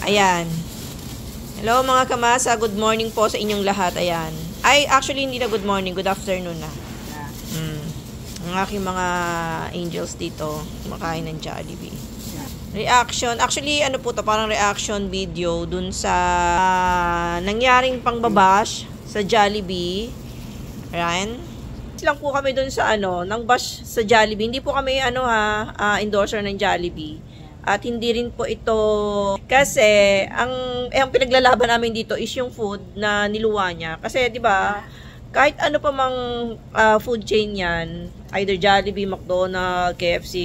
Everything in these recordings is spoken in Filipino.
Ayan. Hello mga kamasa, good morning po sa inyong lahat. Ayan. Ay, actually hindi na good morning, good afternoon na. Ang aking mga angels dito, kumakain ng Jollibee. Reaction, actually ano po to, parang reaction video dun sa nangyaring pangbabash sa Jollibee. Ayan. Lang po kami dun sa nang bash sa Jollibee. Hindi po kami endorser ng Jollibee. At hindi rin po ito kasi ang pinaglalaban namin dito is yung food na niluwa niya. Kasi 'di ba, kahit ano pa mang food chain 'yan, either Jollibee, McDonald's, KFC,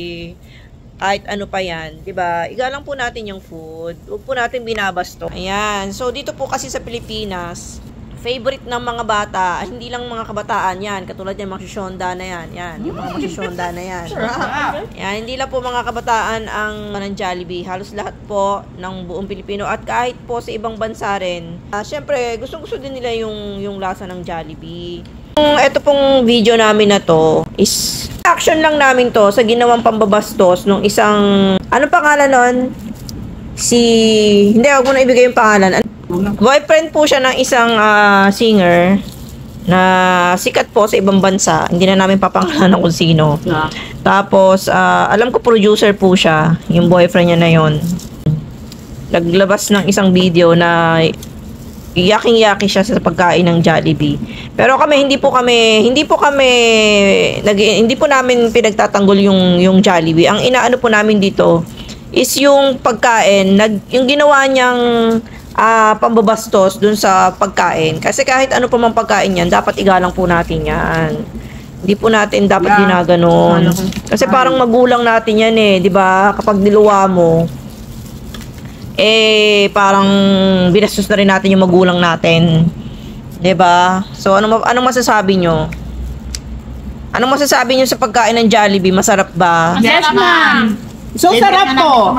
kahit ano pa 'yan, 'di ba? Igalang po natin yung food. Huwag po natin binabasto. Ayan. So dito po kasi sa Pilipinas, favorite ng mga bata, hindi lang mga kabataan yan, katulad yung mga Shonda na yan, yung mga Shonda na yan. Yan, hindi lang po mga kabataan ang ng Jollibee, halos lahat po ng buong Pilipino at kahit po sa ibang bansa rin. Syempre, gustong-gusto din nila yung lasa ng Jollibee. Ito pong video namin na to is action lang namin to sa ginawang pambabastos nung isang, ano pangalan nun? Hindi, huwag mo na ibigay yung pangalan. Boyfriend po siya ng isang singer na sikat po sa ibang bansa. Hindi na namin papangalanan kung sino. Tapos, alam ko producer po siya, yung boyfriend niya na yon. Naglabas ng isang video na yaking-yaki siya sa pagkain ng Jollibee. Pero kami hindi po namin pinagtatanggol yung Jollibee. Ang inaano po namin dito is yung pagkain, yung ginawa niyang pambabastos dun sa pagkain. Kasi kahit ano pa mang pagkain yan, dapat igalang po natin yan. Hindi po natin dapat ginaganon. Kasi parang magulang natin yan di ba? Kapag niluwa mo, parang binastos na rin natin yung magulang natin. Di ba? So, anong masasabi nyo? Anong masasabi nyo sa pagkain ng Jollibee? Masarap ba? Yes, ma'am! So, sarap po.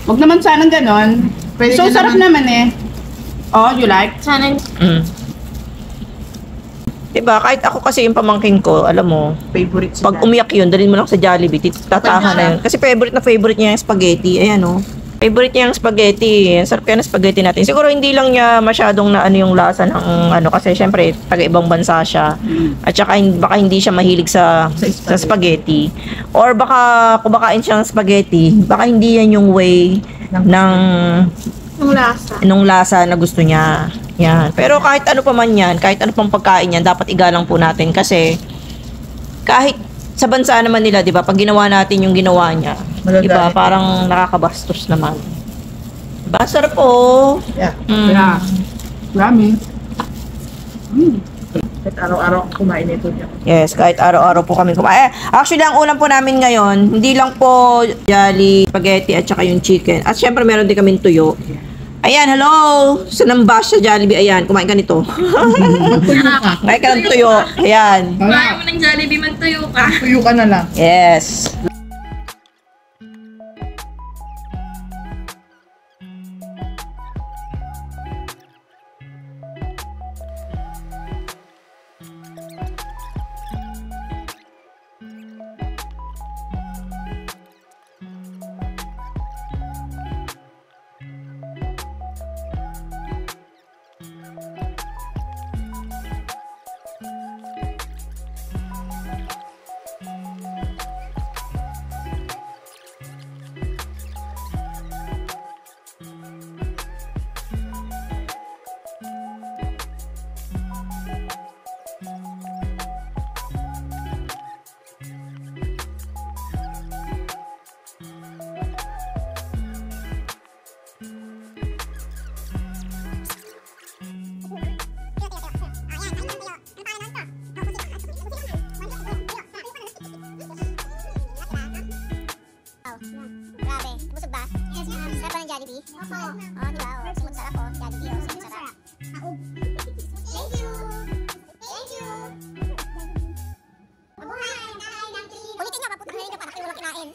Huwag naman sanang ganon. So, sarap naman Oh, you like? Sana. Diba, kahit ako kasi yung pamangking ko, alam mo, Favorite pag umiyak yun, dalhin mo lang sa Jollibee, tatahan na yun. Kasi favorite niya yung spaghetti. Ayan favorite niya yung spaghetti. Sarap yan ang spaghetti natin. Siguro hindi lang niya masyadong na yung lasa ng kasi syempre, taga-ibang bansa siya. At saka baka hindi siya mahilig sa spaghetti. Or baka kumakain siya ng spaghetti, baka hindi yan yung way nung lasa na gusto niya. Yan. Pero kahit ano pa man yan, kahit ano pang pagkain yan, dapat igalang po natin kasi kahit sa bansa naman nila, 'di ba? Pag ginawa natin yung ginawa niya, 'di ba? Parang nakakabastos naman. Diba? Sarap po. Yeah. Rami. Kahit araw-araw kumain ito niya. Yes, kahit araw-araw po kami kumain. Actually, ang ulam po namin ngayon, hindi lang po Jolly, spaghetti at saka yung chicken. At syempre, meron din kaming tuyo. Ayan, hello! Sa nambash sa Jollibee, ayan, kumain ka nito. Kumain ka ng tuyo. Ayan. Kumain mo ng Jollibee, magtuyo ka. Tuyo ka na lang. Yes. Grabe, busog ba? Yes, ma'am. Sarap ba ng Jollibee? Opo. Diba? Simut sarap Jollibee, simut sarap. Thank you! Thank you! Mabuhay! Ulitin niyo, kapag narinig ka pa, nakiwalang kinain.